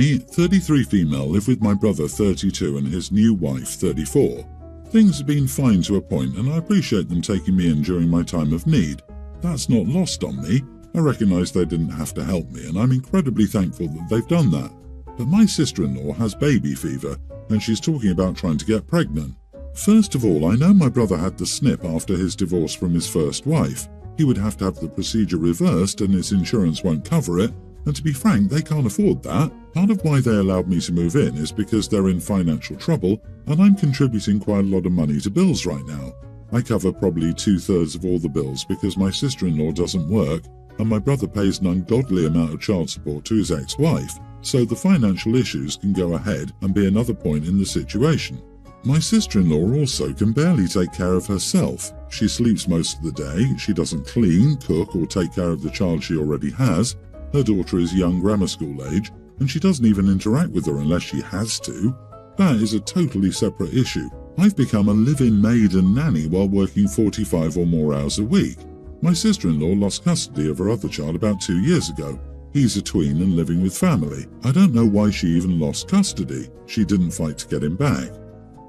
I, 33 female, live with my brother 32 and his new wife 34. Things have been fine to a point and I appreciate them taking me in during my time of need. That's not lost on me. I recognise they didn't have to help me and I'm incredibly thankful that they've done that. But my sister-in-law has baby fever and she's talking about trying to get pregnant. First of all, I know my brother had the snip after his divorce from his first wife. He would have to have the procedure reversed and his insurance won't cover it, and to be frank, they can't afford that. Part of why they allowed me to move in is because they're in financial trouble and I'm contributing quite a lot of money to bills right now. I cover probably 2/3 of all the bills because my sister-in-law doesn't work and my brother pays an ungodly amount of child support to his ex-wife, so the financial issues can go ahead and be another point in the situation. My sister-in-law also can barely take care of herself. She sleeps most of the day, she doesn't clean, cook or take care of the child she already has. Her daughter is young grammar school age and she doesn't even interact with her unless she has to. That is a totally separate issue. I've become a live-in maid and nanny while working 45 or more hours a week. My sister-in-law lost custody of her other child about 2 years ago. He's a tween and living with family. I don't know why she even lost custody. She didn't fight to get him back.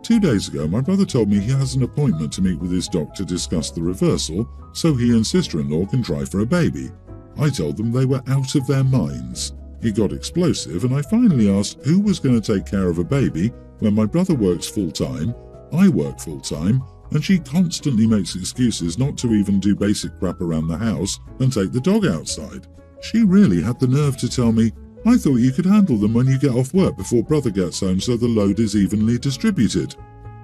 2 days ago, my brother told me he has an appointment to meet with his doctor to discuss the reversal so he and sister-in-law can try for a baby. I told them they were out of their minds. It got explosive and I finally asked who was going to take care of a baby when my brother works full-time, I work full-time, and she constantly makes excuses not to even do basic crap around the house and take the dog outside. She really had the nerve to tell me, "I thought you could handle them when you get off work before brother gets home so the load is evenly distributed."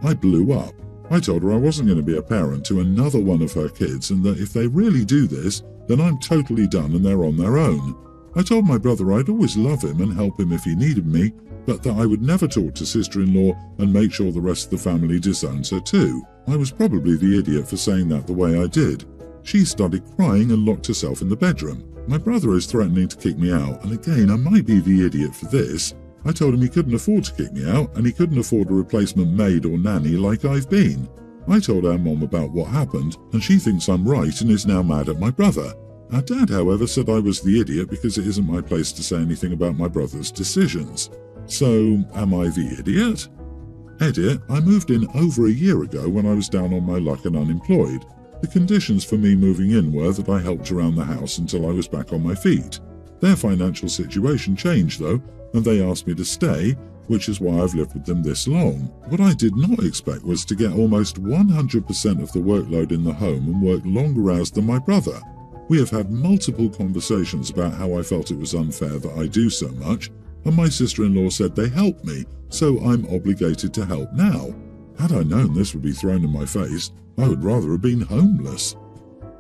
I blew up. I told her I wasn't going to be a parent to another one of her kids and that if they really do this, then I'm totally done and they're on their own. I told my brother I'd always love him and help him if he needed me, but that I would never talk to sister-in-law and make sure the rest of the family disowns her too. I was probably the idiot for saying that the way I did. She started crying and locked herself in the bedroom. My brother is threatening to kick me out, and again, I might be the idiot for this. I told him he couldn't afford to kick me out, and he couldn't afford a replacement maid or nanny like I've been. I told our mom about what happened, and she thinks I'm right and is now mad at my brother. Our dad, however, said I was the idiot because it isn't my place to say anything about my brother's decisions. So, am I the idiot? Edit, I moved in over a year ago when I was down on my luck and unemployed. The conditions for me moving in were that I helped around the house until I was back on my feet. Their financial situation changed though, and they asked me to stay, which is why I've lived with them this long. What I did not expect was to get almost 100% of the workload in the home and work longer hours than my brother. We have had multiple conversations about how I felt it was unfair that I do so much, and my sister-in-law said they helped me, so I'm obligated to help now. Had I known this would be thrown in my face, I would rather have been homeless.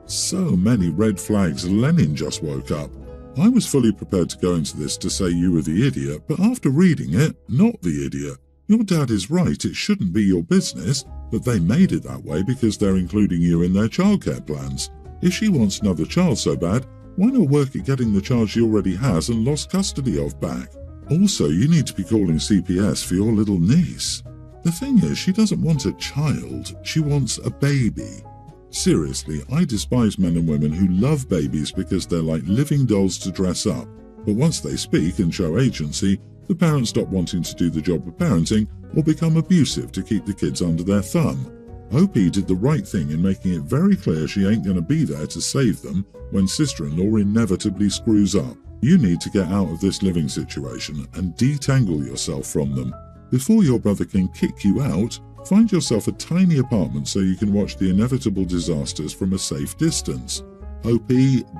So many red flags. Lenin just woke up. I was fully prepared to go into this to say you were the idiot, but after reading it, not the idiot. Your dad is right, it shouldn't be your business, but they made it that way because they're including you in their childcare plans. If she wants another child so bad, why not work at getting the child she already has and lost custody of back? Also, you need to be calling CPS for your little niece. The thing is, she doesn't want a child, she wants a baby. Seriously, I despise men and women who love babies because they're like living dolls to dress up. But once they speak and show agency, the parents stop wanting to do the job of parenting or become abusive to keep the kids under their thumb. OP did the right thing in making it very clear she ain't going to be there to save them when sister-in-law inevitably screws up. You need to get out of this living situation and detangle yourself from them. Before your brother can kick you out, find yourself a tiny apartment so you can watch the inevitable disasters from a safe distance. OP,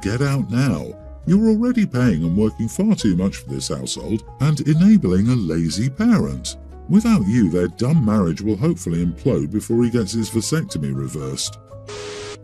get out now. You're already paying and working far too much for this household and enabling a lazy parent. Without you, their dumb marriage will hopefully implode before he gets his vasectomy reversed.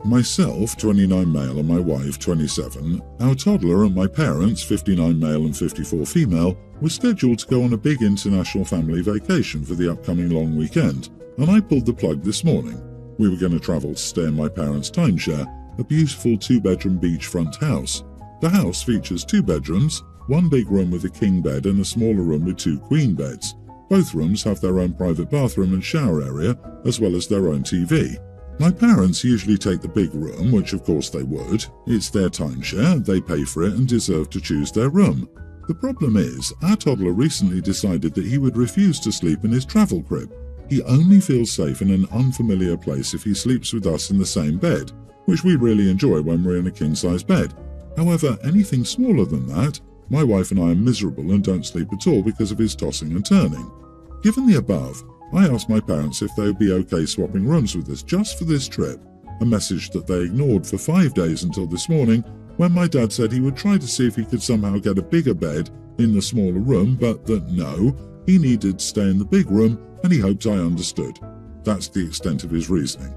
Myself, 29 male, and my wife, 27, our toddler and my parents, 59 male and 54 female, were scheduled to go on a big international family vacation for the upcoming long weekend, and I pulled the plug this morning. We were going to travel to stay in my parents' timeshare, a beautiful 2-bedroom beachfront house. The house features 2 bedrooms, 1 big room with a king bed and a smaller room with 2 queen beds. Both rooms have their own private bathroom and shower area, as well as their own TV. My parents usually take the big room, which of course they would. It's their timeshare, they pay for it and deserve to choose their room. The problem is, our toddler recently decided that he would refuse to sleep in his travel crib. He only feels safe in an unfamiliar place if he sleeps with us in the same bed, which we really enjoy when we're in a king-size bed. However, anything smaller than that, my wife and I are miserable and don't sleep at all because of his tossing and turning. Given the above, I asked my parents if they would be okay swapping rooms with us just for this trip, a message that they ignored for 5 days until this morning, when my dad said he would try to see if he could somehow get a bigger bed in the smaller room, but that no, he needed to stay in the big room and he hoped I understood. That's the extent of his reasoning.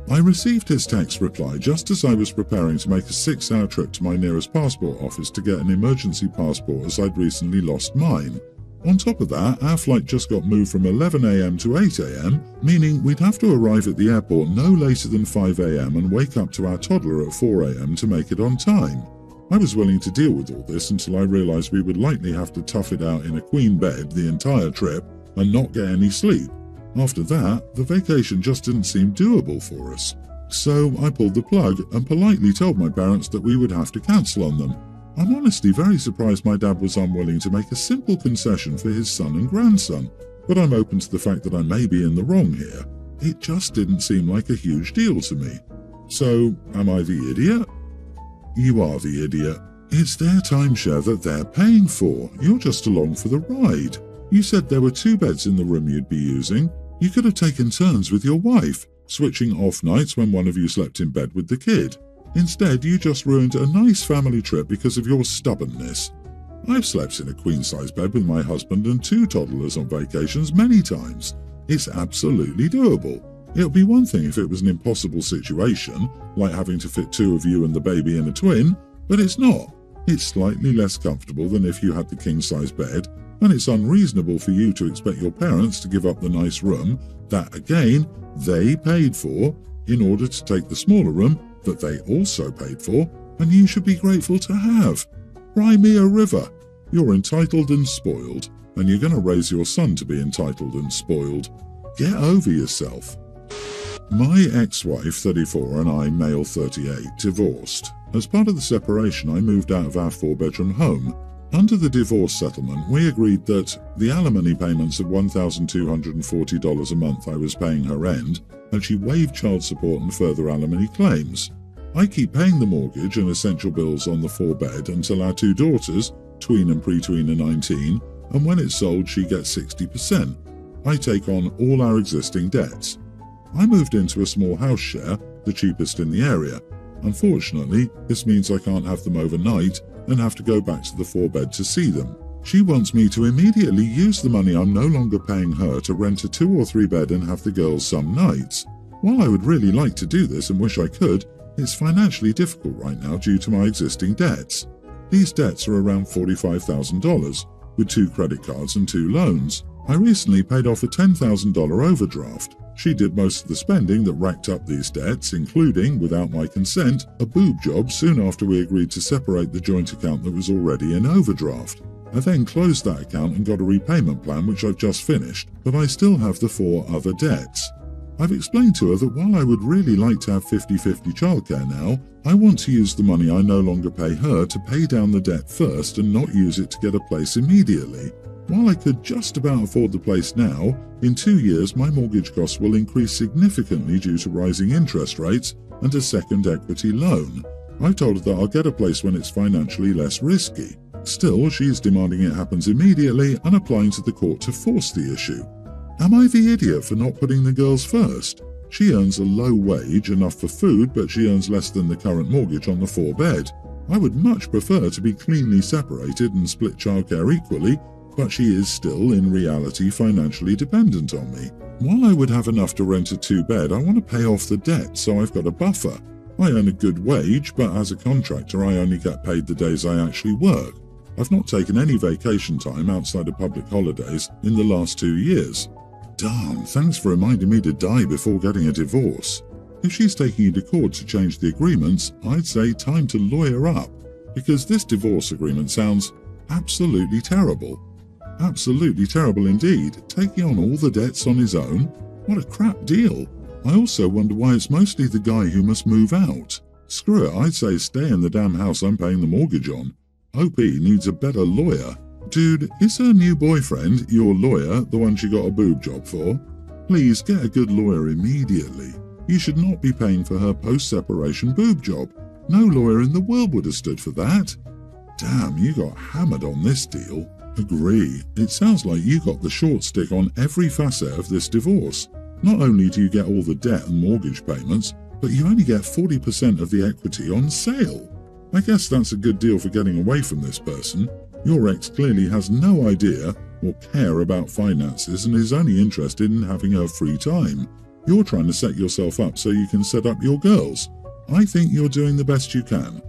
I received his text reply just as I was preparing to make a 6-hour trip to my nearest passport office to get an emergency passport as I'd recently lost mine. On top of that, our flight just got moved from 11 a.m. to 8 a.m., meaning we'd have to arrive at the airport no later than 5 a.m. and wake up to our toddler at 4 a.m. to make it on time. I was willing to deal with all this until I realized we would likely have to tough it out in a queen bed the entire trip and not get any sleep. After that, the vacation just didn't seem doable for us. So I pulled the plug and politely told my parents that we would have to cancel on them. I'm honestly very surprised my dad was unwilling to make a simple concession for his son and grandson, but I'm open to the fact that I may be in the wrong here. It just didn't seem like a huge deal to me. So, am I the idiot? You are the idiot. It's their timeshare that they're paying for. You're just along for the ride. You said there were 2 beds in the room you'd be using. You could have taken turns with your wife, switching off nights when one of you slept in bed with the kid. Instead, you just ruined a nice family trip because of your stubbornness. I've slept in a queen-size bed with my husband and 2 toddlers on vacations many times. It's absolutely doable. It would be one thing if it was an impossible situation, like having to fit 2 of you and the baby in a twin, but it's not. It's slightly less comfortable than if you had the king-size bed, and it's unreasonable for you to expect your parents to give up the nice room that, again, they paid for in order to take the smaller room that they also paid for, and you should be grateful to have. Cry me a river. You're entitled and spoiled, and you're going to raise your son to be entitled and spoiled. Get over yourself. My ex-wife, 34, and I, male 38, divorced. As part of the separation, I moved out of our 4-bedroom home. Under the divorce settlement, we agreed that the alimony payments of $1,240 a month I was paying her end, and she waived child support and further alimony claims. I keep paying the mortgage and essential bills on the 4-bed until our 2 daughters, tween and pre-tween, are 19, and when it's sold she gets 60%. I take on all our existing debts. I moved into a small house share, the cheapest in the area. Unfortunately, this means I can't have them overnight and have to go back to the 4-bed to see them. She wants me to immediately use the money I'm no longer paying her to rent a 2 or 3-bed and have the girls some nights. While I would really like to do this and wish I could, it's financially difficult right now due to my existing debts. These debts are around $45,000, with 2 credit cards and 2 loans. I recently paid off a $10,000 overdraft. She did most of the spending that racked up these debts, including, without my consent, a boob job soon after we agreed to separate the joint account that was already in overdraft. I then closed that account and got a repayment plan which I've just finished, but I still have the 4 other debts. I've explained to her that while I would really like to have 50-50 childcare now, I want to use the money I no longer pay her to pay down the debt first and not use it to get a place immediately. While I could just about afford the place now, in 2 years my mortgage costs will increase significantly due to rising interest rates and a second equity loan. I've told her that I'll get a place when it's financially less risky. Still, she's demanding it happens immediately and applying to the court to force the issue. Am I the idiot for not putting the girls first? She earns a low wage, enough for food, but she earns less than the current mortgage on the 4-bed. I would much prefer to be cleanly separated and split childcare equally, but she is still, in reality, financially dependent on me. While I would have enough to rent a 2-bed, I want to pay off the debt, so I've got a buffer. I earn a good wage, but as a contractor I only get paid the days I actually work. I've not taken any vacation time outside of public holidays in the last 2 years. Darn, thanks for reminding me to die before getting a divorce. If she's taking you to court to change the agreements, I'd say time to lawyer up, because this divorce agreement sounds absolutely terrible. Absolutely terrible indeed, taking on all the debts on his own. What a crap deal. I also wonder why it's mostly the guy who must move out. Screw it, I'd say stay in the damn house I'm paying the mortgage on. OP needs a better lawyer. Dude, is her new boyfriend, your lawyer, the one she got a boob job for? Please get a good lawyer immediately. You should not be paying for her post-separation boob job. No lawyer in the world would have stood for that. Damn, you got hammered on this deal. Agree. It sounds like you got the short stick on every facet of this divorce. Not only do you get all the debt and mortgage payments, but you only get 40% of the equity on sale. I guess that's a good deal for getting away from this person. Your ex clearly has no idea or care about finances and is only interested in having her free time. You're trying to set yourself up so you can set up your girls. I think you're doing the best you can.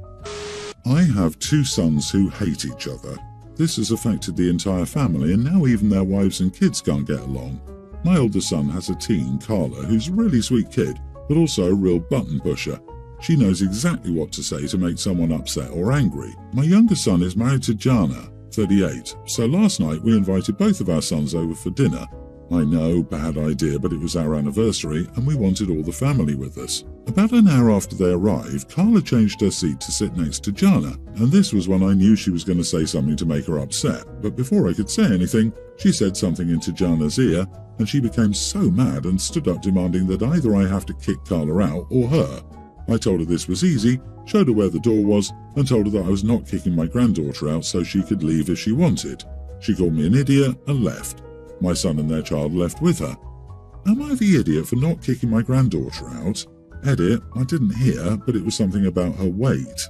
I have 2 sons who hate each other. This has affected the entire family, and now even their wives and kids can't get along. My older son has a teen, Carla, who's a really sweet kid, but also a real button pusher. She knows exactly what to say to make someone upset or angry. My younger son is married to Jana, 38, so last night we invited both of our sons over for dinner. I know, bad idea, but it was our anniversary and we wanted all the family with us. About an hour after they arrived, Carla changed her seat to sit next to Jana, and this was when I knew she was going to say something to make her upset. But before I could say anything, she said something into Jana's ear, and she became so mad and stood up demanding that either I have to kick Carla out or her. I told her this was easy, showed her where the door was, and told her that I was not kicking my granddaughter out so she could leave if she wanted. She called me an idiot and left. My son and their child left with her. Am I the idiot for not kicking my granddaughter out? Edit, I didn't hear, but it was something about her weight.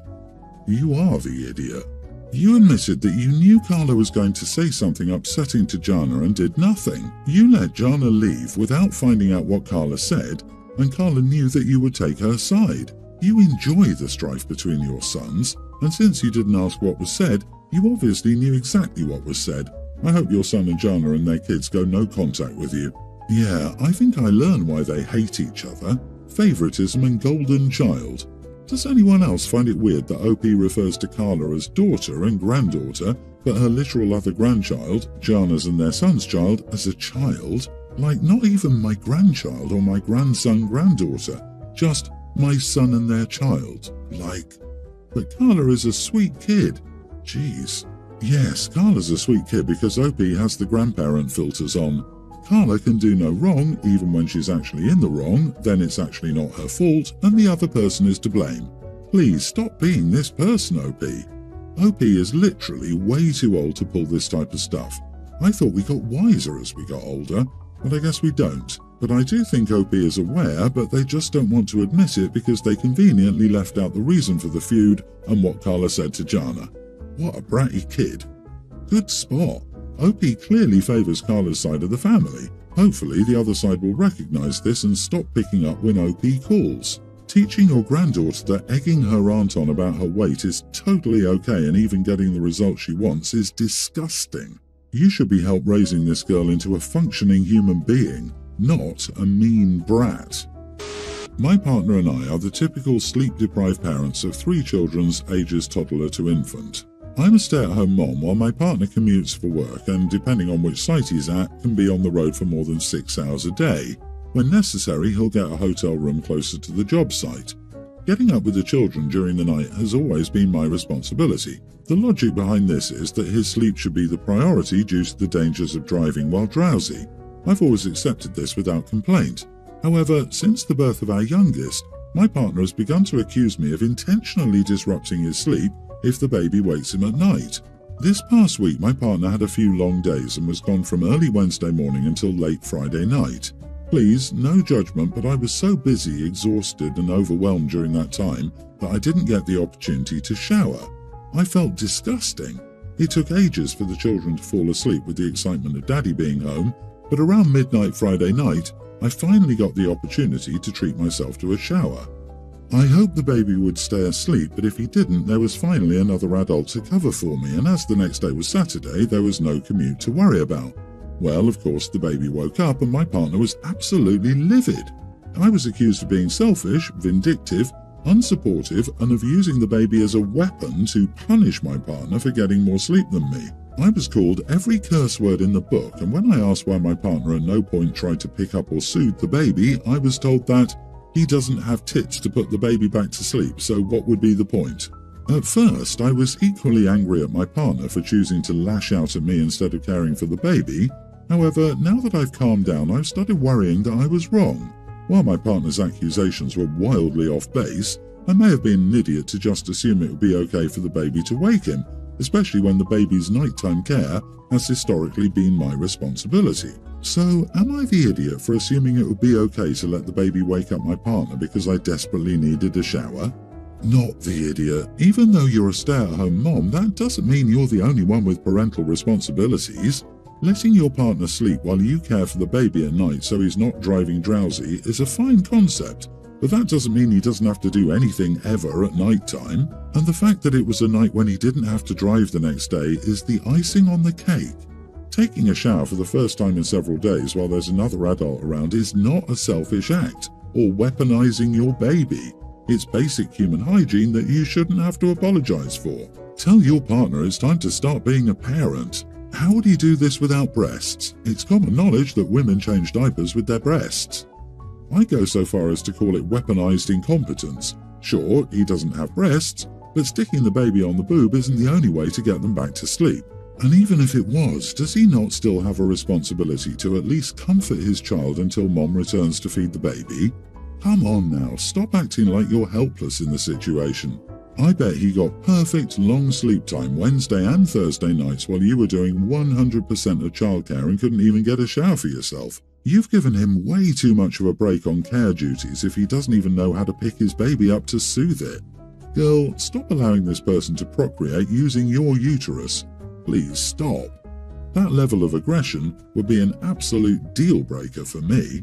You are the idiot. You admitted that you knew Carla was going to say something upsetting to Jana and did nothing. You let Jana leave without finding out what Carla said, and Carla knew that you would take her side. You enjoy the strife between your sons, and since you didn't ask what was said, you obviously knew exactly what was said. I hope your son and Jana and their kids go no contact with you. Yeah, I think I learned why they hate each other. Favoritism and golden child. Does anyone else find it weird that OP refers to Carla as daughter and granddaughter, but her literal other grandchild, Jana's and their son's child, as a child? Like, not even my grandchild or my grandson granddaughter, just my son and their child. Like, but Carla is a sweet kid. Jeez. Yes, Carla's a sweet kid because OP has the grandparent filters on. Carla can do no wrong, even when she's actually in the wrong, then it's actually not her fault, and the other person is to blame. Please stop being this person, OP. OP is literally way too old to pull this type of stuff. I thought we got wiser as we got older, but I guess we don't. But I do think OP is aware, but they just don't want to admit it because they conveniently left out the reason for the feud and what Carla said to Jana. What a bratty kid. Good spot. OP clearly favours Carla's side of the family. Hopefully the other side will recognise this and stop picking up when OP calls. Teaching your granddaughter that egging her aunt on about her weight is totally okay and even getting the result she wants is disgusting. You should be help raising this girl into a functioning human being, not a mean brat. My partner and I are the typical sleep-deprived parents of 3 children's ages toddler to infant. I'm a stay-at-home mom while my partner commutes for work and, depending on which site he's at, can be on the road for more than 6 hours a day. When necessary, he'll get a hotel room closer to the job site. Getting up with the children during the night has always been my responsibility. The logic behind this is that his sleep should be the priority due to the dangers of driving while drowsy. I've always accepted this without complaint. However, since the birth of our youngest, my partner has begun to accuse me of intentionally disrupting his sleep if the baby wakes him at night. This past week, my partner had a few long days and was gone from early Wednesday morning until late Friday night. Please, no judgment, but I was so busy, exhausted and overwhelmed during that time that I didn't get the opportunity to shower. I felt disgusting. It took ages for the children to fall asleep with the excitement of Daddy being home, but around midnight Friday night, I finally got the opportunity to treat myself to a shower. I hoped the baby would stay asleep, but if he didn't, there was finally another adult to cover for me, and as the next day was Saturday, there was no commute to worry about. Well, of course, the baby woke up and my partner was absolutely livid. I was accused of being selfish, vindictive, unsupportive, and of using the baby as a weapon to punish my partner for getting more sleep than me. I was called every curse word in the book, and when I asked why my partner at no point tried to pick up or soothe the baby, I was told that he doesn't have tits to put the baby back to sleep, so what would be the point? At first, I was equally angry at my partner for choosing to lash out at me instead of caring for the baby. However, now that I've calmed down, I've started worrying that I was wrong. While my partner's accusations were wildly off base, I may have been an idiot to just assume it would be okay for the baby to wake him, especially when the baby's nighttime care has historically been my responsibility. So, am I the idiot for assuming it would be okay to let the baby wake up my partner because I desperately needed a shower? Not the idiot. Even though you're a stay-at-home mom, that doesn't mean you're the only one with parental responsibilities. Letting your partner sleep while you care for the baby at night so he's not driving drowsy is a fine concept, but that doesn't mean he doesn't have to do anything ever at night time. And the fact that it was a night when he didn't have to drive the next day is the icing on the cake. Taking a shower for the first time in several days while there's another adult around is not a selfish act or weaponizing your baby. It's basic human hygiene that you shouldn't have to apologize for. Tell your partner it's time to start being a parent. How would he do this without breasts? It's common knowledge that women change diapers with their breasts. I go so far as to call it weaponized incompetence. Sure, he doesn't have breasts, but sticking the baby on the boob isn't the only way to get them back to sleep. And even if it was, does he not still have a responsibility to at least comfort his child until mom returns to feed the baby? Come on now, stop acting like you're helpless in the situation. I bet he got perfect long sleep time Wednesday and Thursday nights while you were doing 100% of childcare and couldn't even get a shower for yourself. You've given him way too much of a break on care duties if he doesn't even know how to pick his baby up to soothe it. Girl, stop allowing this person to procreate using your uterus. Please stop. That level of aggression would be an absolute deal breaker for me.